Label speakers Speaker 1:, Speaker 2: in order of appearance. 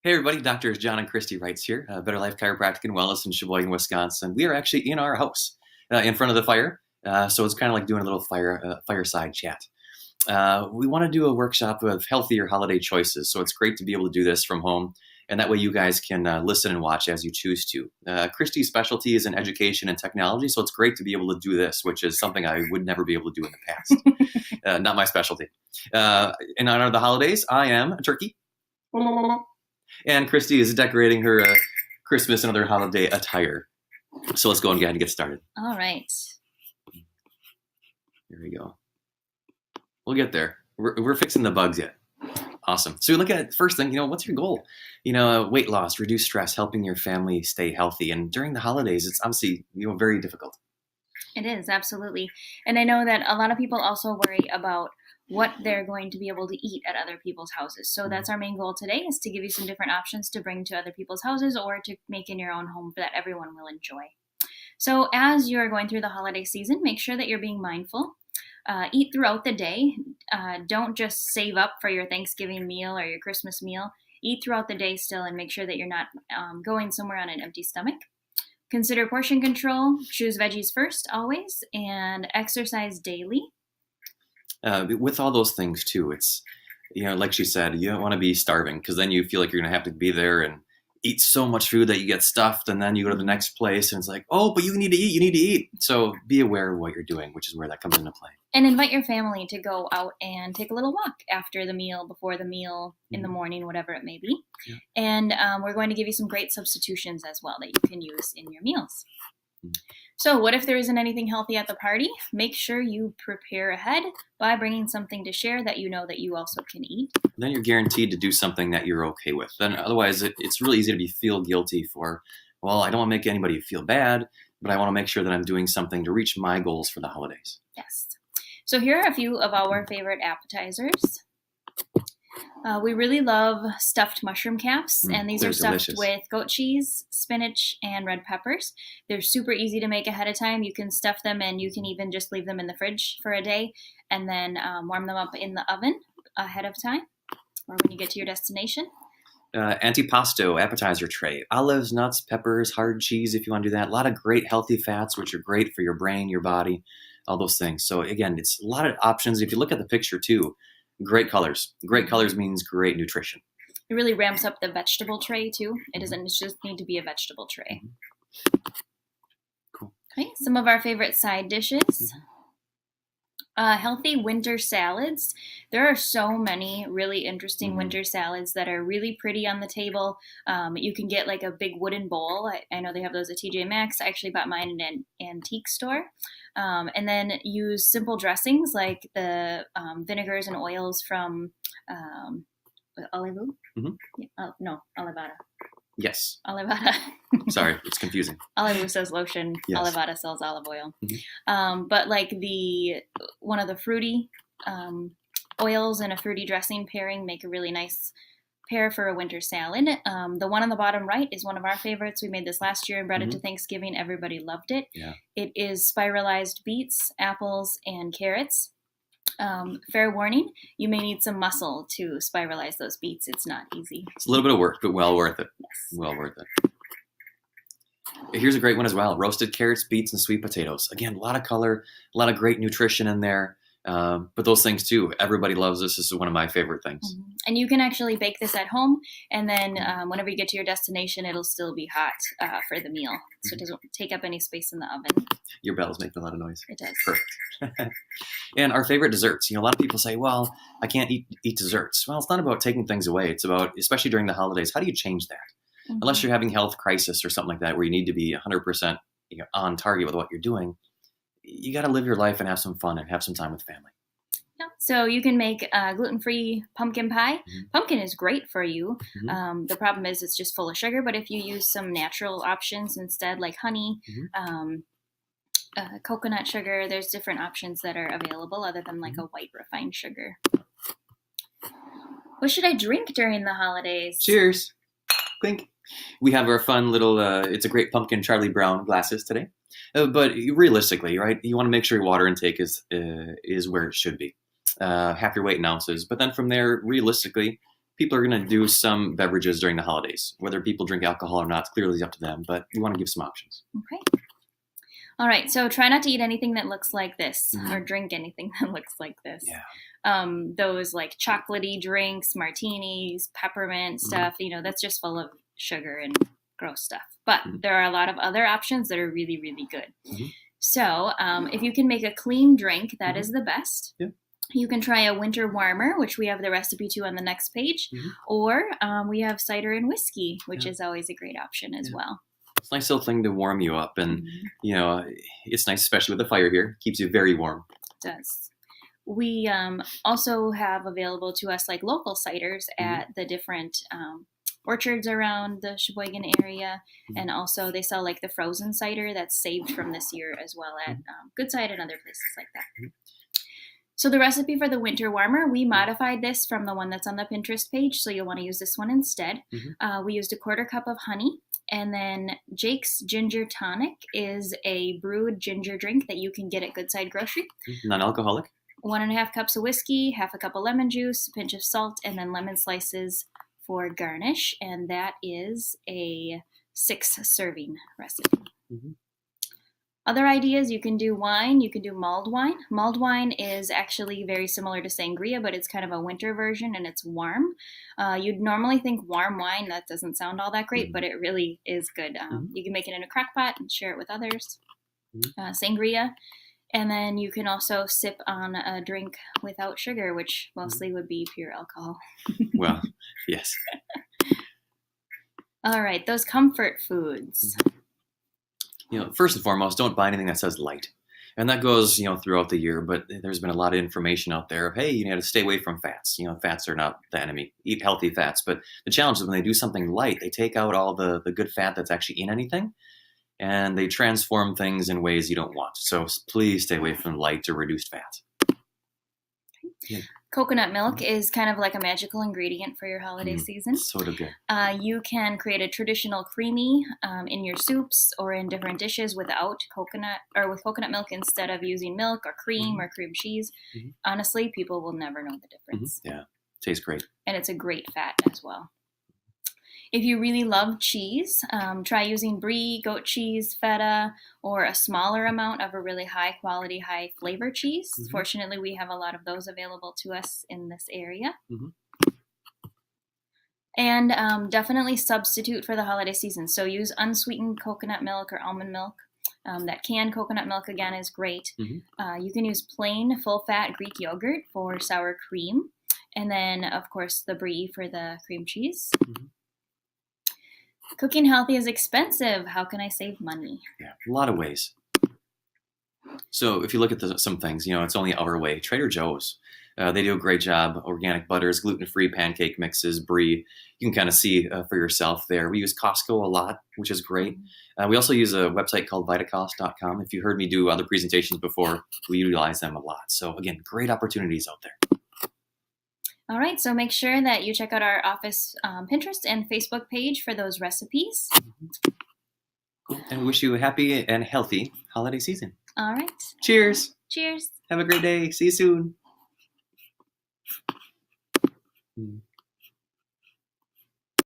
Speaker 1: Hey everybody, Dr. John and Kristi Reitz here, Better Life Chiropractic and Wellness in Sheboygan, Wisconsin. We are actually in our house, in front of the fire, so it's kind of like doing a little fireside chat. We want to do a workshop of healthier holiday choices, so it's great to be able to do this from home, and that way you guys can listen and watch as you choose to. Kristi's specialty is in education and technology, so it's great to be able to do this, which is something I would never be able to do in the past. Not my specialty. In honor of the holidays, I am a turkey. And Kristi is decorating her Christmas and other holiday attire. So let's go and get started.
Speaker 2: All right.
Speaker 1: Here we go. We'll get there. We're fixing the bugs yet. Awesome. So we look at first thing, what's your goal? Weight loss, reduce stress, helping your family stay healthy. And during the holidays, it's obviously, very difficult.
Speaker 2: It is, absolutely. And I know that a lot of people also worry about what they're going to be able to eat at other people's houses. So that's our main goal today, is to give you some different options to bring to other people's houses or to make in your own home that everyone will enjoy. So as you're going through the holiday season, make sure that you're being mindful. Eat throughout the day. Don't just save up for your Thanksgiving meal or your Christmas meal. Eat throughout the day still, and make sure that you're not going somewhere on an empty stomach. Consider portion control. Choose veggies first, always, and exercise daily.
Speaker 1: With all those things too, it's, like she said, you don't want to be starving, because then you feel like you're going to have to be there and eat so much food that you get stuffed, and then you go to the next place and it's like, oh, but you need to eat. So be aware of what you're doing, which is where that comes into play.
Speaker 2: And invite your family to go out and take a little walk after the meal, before the meal, in the morning, whatever it may be. Yeah. And we're going to give you some great substitutions as well that you can use in your meals. So what if there isn't anything healthy at the party? Make sure you prepare ahead by bringing something to share that you know that you also can eat.
Speaker 1: Then you're guaranteed to do something that you're okay with. Then otherwise it's really easy to feel guilty for, well, I don't want to make anybody feel bad, but I want to make sure that I'm doing something to reach my goals for the holidays.
Speaker 2: Yes. So here are a few of our favorite appetizers. We really love stuffed mushroom caps, and these are stuffed delicious with goat cheese, spinach, and red peppers. They're super easy to make ahead of time. You can stuff them, and you can even just leave them in the fridge for a day and then warm them up in the oven ahead of time or when you get to your destination.
Speaker 1: Antipasto appetizer tray. Olives, nuts, peppers, hard cheese if you want to do that. A lot of great healthy fats, which are great for your brain, your body, all those things. So again, it's a lot of options. If you look at the picture too, great colors. Great colors means great nutrition.
Speaker 2: It really ramps up the vegetable tray too. It doesn't just need to be a vegetable tray.
Speaker 1: Cool.
Speaker 2: Okay, some of our favorite side dishes. Healthy winter salads. There are so many really interesting winter salads that are really pretty on the table. You can get like a big wooden bowl. I know they have those at TJ Maxx. I actually bought mine in an antique store. And then use simple dressings like the vinegars and oils from Olivu? Yeah, no, Olivada.
Speaker 1: Yes.
Speaker 2: Olivada.
Speaker 1: Sorry, it's confusing.
Speaker 2: Olivu says lotion. Yes. Olivada sells olive oil. But like one of the fruity oils and a fruity dressing pairing make a really nice pair for a winter salad. The one on the bottom right is one of our favorites. We made this last year and brought it to Thanksgiving. Everybody loved it. Yeah. It is spiralized beets, apples, and carrots. Fair warning, you may need some muscle to spiralize those beets. It's not easy.
Speaker 1: It's a little bit of work, but well worth it.
Speaker 2: Yes.
Speaker 1: Well worth it. Here's a great one as well. Roasted carrots, beets, and sweet potatoes. Again, a lot of color, a lot of great nutrition in there. But those things too, everybody loves this. This is one of my favorite things.
Speaker 2: And you can actually bake this at home, and then whenever you get to your destination, it'll still be hot for the meal, so it doesn't take up any space in the oven.
Speaker 1: Your bell's making a lot of noise.
Speaker 2: It does.
Speaker 1: Perfect. And our favorite desserts. A lot of people say, well, I can't eat desserts. Well, it's not about taking things away. It's about, especially during the holidays, how do you change that? Unless you're having health crisis or something like that, where you need to be 100% on target with what you're doing, you got to live your life and have some fun and have some time with family.
Speaker 2: Yeah. So you can make gluten-free pumpkin pie. Pumpkin is great for you. The problem is it's just full of sugar, but if you use some natural options instead, like honey, coconut sugar, there's different options that are available other than like a white refined sugar. What should I drink during the holidays?
Speaker 1: Cheers. Clink. We have our fun little, it's a great pumpkin Charlie Brown glasses today. But realistically, right, you want to make sure your water intake is where it should be. Half your weight in ounces. But then from there, realistically, people are going to do some beverages during the holidays. Whether people drink alcohol or not, it's clearly up to them, but we want to give some options.
Speaker 2: Okay. All right, so try not to eat anything that looks like this or drink anything that looks like this.
Speaker 1: Yeah.
Speaker 2: Those like chocolatey drinks, martinis, peppermint stuff, that's just full of sugar and gross stuff. But there are a lot of other options that are really, really good. So if you can make a clean drink, that is the best.
Speaker 1: Yeah.
Speaker 2: You can try a winter warmer, which we have the recipe to on the next page, or we have cider and whiskey, which is always a great option as well.
Speaker 1: It's a nice little thing to warm you up, and it's nice, especially with the fire here. Keeps you very warm.
Speaker 2: It does. We also have available to us like local ciders at the different orchards around the Sheboygan area, and also they sell like the frozen cider that's saved from this year as well at Goodside and other places like that. So the recipe for the winter warmer, we modified this from the one that's on the Pinterest page, so you'll want to use this one instead. We used a 1/4 cup of honey, and then Jake's Ginger Tonic is a brewed ginger drink that you can get at Goodside Grocery.
Speaker 1: Non-alcoholic.
Speaker 2: 1.5 cups of whiskey, 1/2 cup of lemon juice, a pinch of salt, and then lemon slices for garnish, and that is a 6-serving recipe. Other ideas, you can do wine, you can do mulled wine. Mulled wine is actually very similar to sangria, but it's kind of a winter version and it's warm. You'd normally think warm wine, that doesn't sound all that great, but it really is good. You can make it in a crock pot and share it with others. Sangria. And then you can also sip on a drink without sugar, which mostly would be pure alcohol.
Speaker 1: Well, yes.
Speaker 2: All right, those comfort foods.
Speaker 1: First and foremost, don't buy anything that says light. And that goes, throughout the year, but there's been a lot of information out there of, hey, you have to stay away from fats. Fats are not the enemy. Eat healthy fats. But the challenge is when they do something light, they take out all the good fat that's actually in anything, and they transform things in ways you don't want. So please stay away from light or reduced fat. Yeah.
Speaker 2: Coconut milk is kind of like a magical ingredient for your holiday season.
Speaker 1: Sort of good.
Speaker 2: You can create a traditional creamy in your soups or in different dishes without coconut or with coconut milk instead of using milk or cream or cream cheese. Honestly, people will never know the difference.
Speaker 1: Yeah, tastes great.
Speaker 2: And it's a great fat as well. If you really love cheese, try using brie, goat cheese, feta, or a smaller amount of a really high quality, high flavor cheese. Fortunately, we have a lot of those available to us in this area. And definitely substitute for the holiday season. So use unsweetened coconut milk or almond milk. That canned coconut milk, again, is great. You can use plain full-fat Greek yogurt for sour cream. And then, of course, the brie for the cream cheese. Cooking healthy is expensive. How can I save money?
Speaker 1: Yeah, a lot of ways. So if you look at some things, it's only our way. Trader Joe's, they do a great job. Organic butters, gluten-free pancake mixes, brie. You can kind of see for yourself there. We use Costco a lot, which is great. We also use a website called vitacost.com. If you heard me do other presentations before, we utilize them a lot. So again, great opportunities out there.
Speaker 2: All right, so make sure that you check out our office Pinterest and Facebook page for those recipes.
Speaker 1: Cool. And wish you a happy and healthy holiday season.
Speaker 2: All right.
Speaker 1: Cheers.
Speaker 2: Cheers.
Speaker 1: Have a great day. See you soon.